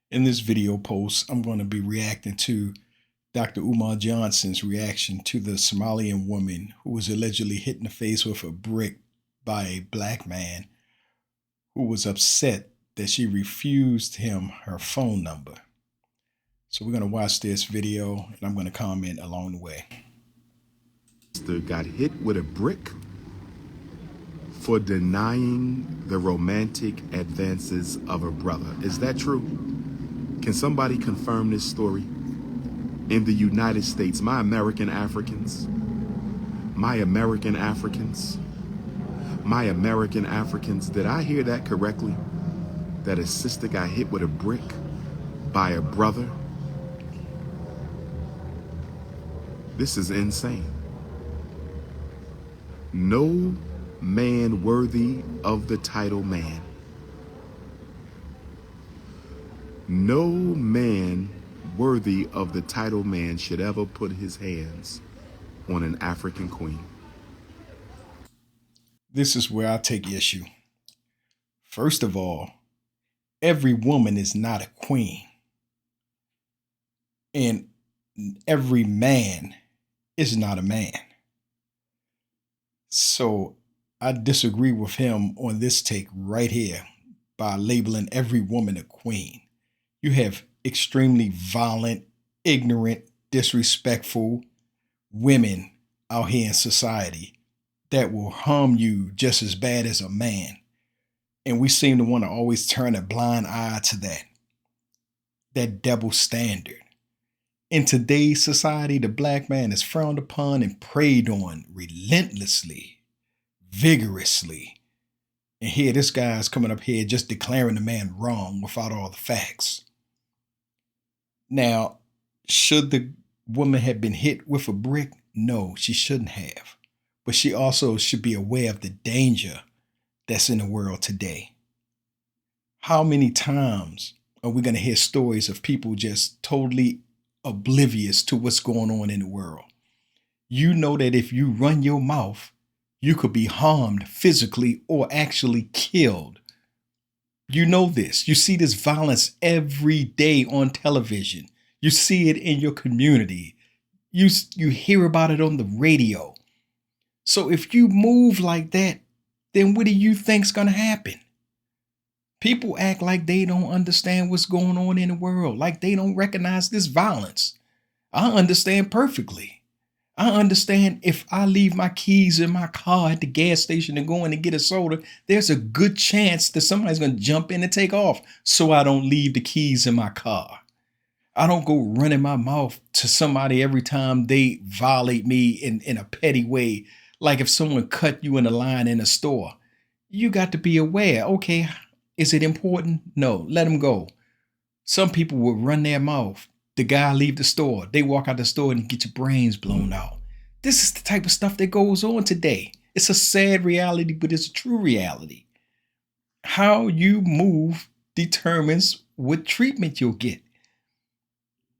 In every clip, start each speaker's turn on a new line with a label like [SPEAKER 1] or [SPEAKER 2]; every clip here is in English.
[SPEAKER 1] In this video post, I'm going to be reacting to Dr. Umar Johnson's reaction to the Somalian woman who was allegedly hit in the face with a brick by a black man who was upset that she refused him her phone number. So we're going to watch this video and I'm going to comment along the way.
[SPEAKER 2] Got hit with a brick for denying the romantic advances of a brother. Is that true? Can somebody confirm this story? In the United States, my American Africans, did I hear that correctly? That a sister got hit with a brick by a brother? This is insane. No man worthy of the title man. No man worthy of the title man should ever put his hands on an African queen.
[SPEAKER 1] This is where I take issue. First of all, every woman is not a queen. And every man is not a man. So I disagree with him on this take right here by labeling every woman a queen. You have extremely violent, ignorant, disrespectful women out here in society that will harm you just as bad as a man. And we seem to want to always turn a blind eye to that double standard. In today's society, the black man is frowned upon and preyed on relentlessly, vigorously. And here this guy is coming up here just declaring the man wrong without all the facts. Now, should the woman have been hit with a brick? No, she shouldn't have. But she also should be aware of the danger that's in the world today. How many times are we going to hear stories of people just totally oblivious to what's going on in the world? You know that if you run your mouth, you could be harmed physically or actually killed. You know this. You see this violence every day on television. You see it in your community. You hear about it on the radio. So if you move like that, then what do you think's going to happen? People act like they don't understand what's going on in the world, like they don't recognize this violence. I understand perfectly. I understand if I leave my keys in my car at the gas station and go in to get a soda, there's a good chance that somebody's going to jump in and take off, so I don't leave the keys in my car. I don't go running my mouth to somebody every time they violate me in a petty way. Like if someone cut you in a line in a store, you got to be aware. Okay, is it important? No, let them go. Some people will run their mouth. The guy leave the store. They walk out the store and get your brains blown out. This is the type of stuff that goes on today. It's a sad reality, but it's a true reality. How you move determines what treatment you'll get.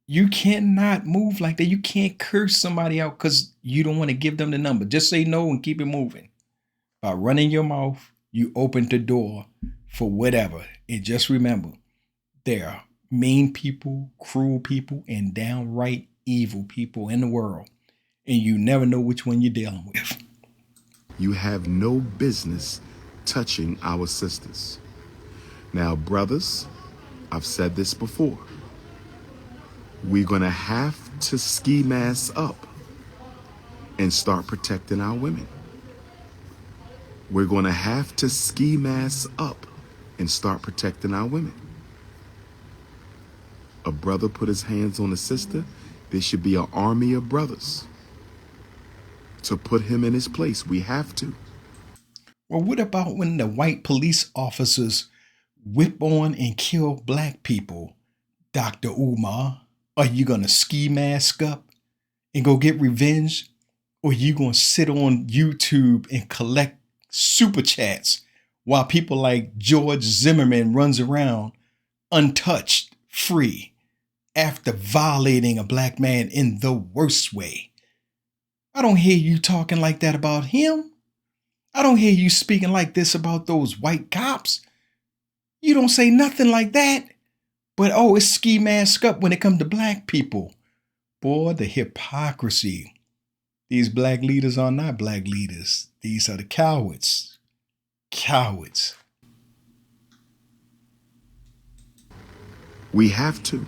[SPEAKER 1] You cannot move like that. You can't curse somebody out because you don't want to give them the number. Just say no and keep it moving. By running your mouth, you open the door for whatever. And just remember, there are mean people, cruel people, and downright evil people in the world. And you never know which one you're dealing with.
[SPEAKER 2] You have no business touching our sisters. Now, brothers, I've said this before. We're going to have to ski mask up and start protecting our women. We're going to have to ski mask up and start protecting our women. A brother put his hands on a sister, there should be an army of brothers to put him in his place. We have to.
[SPEAKER 1] Well, what about when the white police officers whip on and kill black people, Dr. Umar? Are you going to ski mask up and go get revenge? Or are you going to sit on YouTube and collect super chats while people like George Zimmerman runs around untouched, free, after violating a black man in the worst way? I don't hear you talking like that about him. I don't hear you speaking like this about those white cops. You don't say nothing like that. But oh, it's ski mask up when it comes to black people. Boy, the hypocrisy. These black leaders are not black leaders. These are the cowards. Cowards.
[SPEAKER 2] We have to.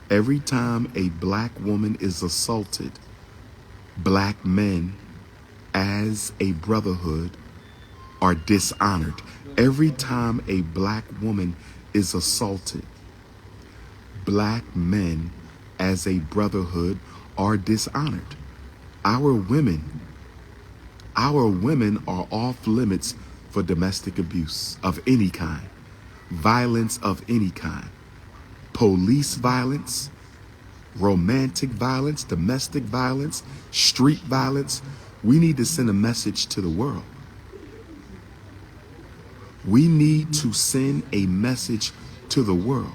[SPEAKER 2] Every time a black woman is assaulted, black men as a brotherhood are dishonored. Every time a black woman is assaulted, black men as a brotherhood are dishonored. Our women are off limits for domestic abuse of any kind, violence of any kind, police violence, romantic violence, domestic violence, street violence. We need to send a message to the world. We need to send a message to the world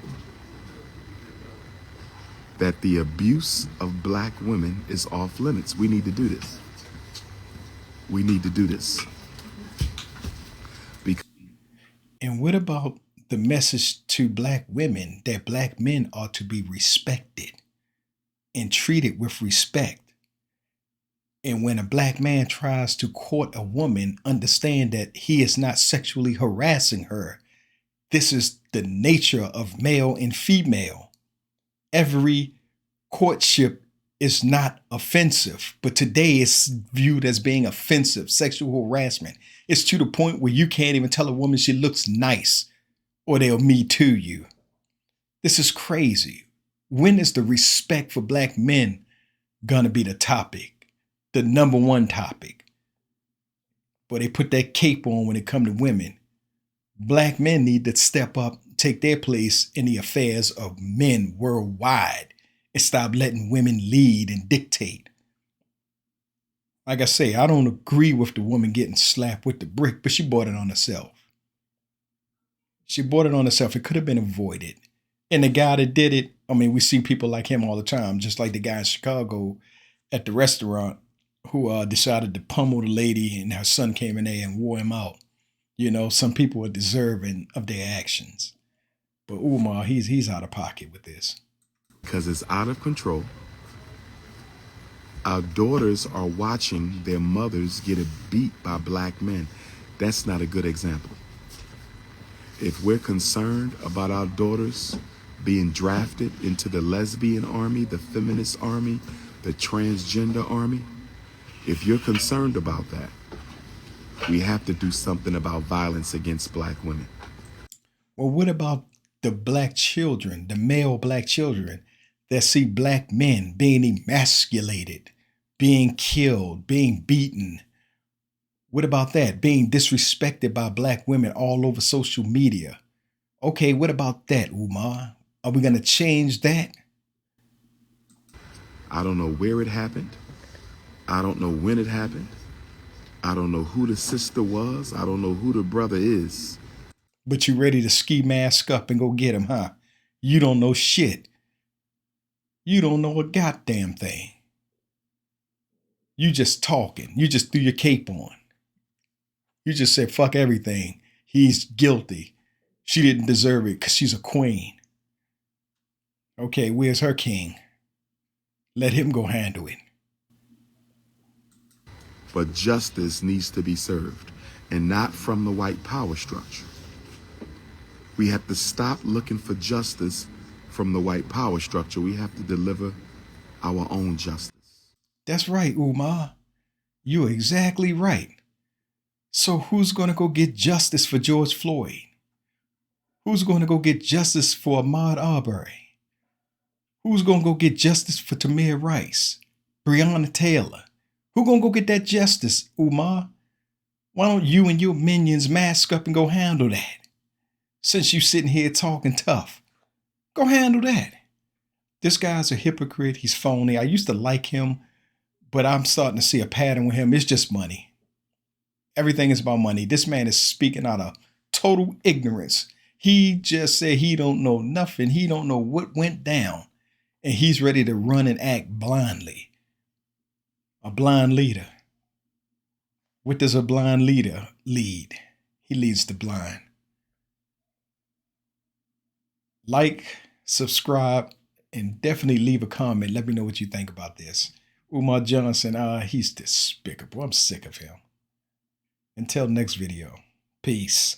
[SPEAKER 2] that the abuse of black women is off limits. We need to do this. We need to do this.
[SPEAKER 1] And what about the message to black women that black men are to be respected and treated with respect? And when a black man tries to court a woman, understand that he is not sexually harassing her. This is the nature of male and female. Every courtship is not offensive, but today it's viewed as being offensive, sexual harassment. It's to the point where you can't even tell a woman she looks nice or they'll me too you. This is crazy. When is the respect for black men gonna be the topic? The number one topic. But they put that cape on when it comes to women. Black men need to step up, take their place in the affairs of men worldwide, and stop letting women lead and dictate. Like I say, I don't agree with the woman getting slapped with the brick, but she brought it on herself. She brought it on herself. It could have been avoided. And the guy that did it, I mean, we see people like him all the time, just like the guy in Chicago at the restaurant who decided to pummel the lady and her son came in there and wore him out. You know, some people are deserving of their actions. But Umar, he's out of pocket with this.
[SPEAKER 2] Because it's out of control. Our daughters are watching their mothers get beat by black men. That's not a good example. If we're concerned about our daughters being drafted into the lesbian army, the feminist army, the transgender army, if you're concerned about that, we have to do something about violence against black women.
[SPEAKER 1] Well, what about the black children, the male black children that see black men being emasculated, being killed, being beaten? What about that? Being disrespected by black women all over social media. Okay, what about that, Umar? Are we going to change that?
[SPEAKER 2] I don't know where it happened. I don't know when it happened. I don't know who the sister was. I don't know who the brother is.
[SPEAKER 1] But you ready to ski mask up and go get him, huh? You don't know shit. You don't know a goddamn thing. You just talking. You just threw your cape on. You just said, fuck everything. He's guilty. She didn't deserve it because she's a queen. Okay, where's her king? Let him go handle it.
[SPEAKER 2] But justice needs to be served, and not from the white power structure. We have to stop looking for justice from the white power structure. We have to deliver our own justice.
[SPEAKER 1] That's right, Umar. You're exactly right. So who's going to go get justice for George Floyd? Who's going to go get justice for Ahmaud Arbery? Who's going to go get justice for Tamir Rice, Breonna Taylor? Who going to go get that justice, Umar? Why don't you and your minions mask up and go handle that? Since you sitting here talking tough, go handle that. This guy's a hypocrite. He's phony. I used to like him, but I'm starting to see a pattern with him. It's just money. Everything is about money. This man is speaking out of total ignorance. He just said he don't know nothing. He don't know what went down. And he's ready to run and act blindly. A blind leader. What does a blind leader lead? He leads the blind. Like, subscribe, and definitely leave a comment. Let me know what you think about this. Umar Johnson, he's despicable. I'm sick of him. Until next video, peace.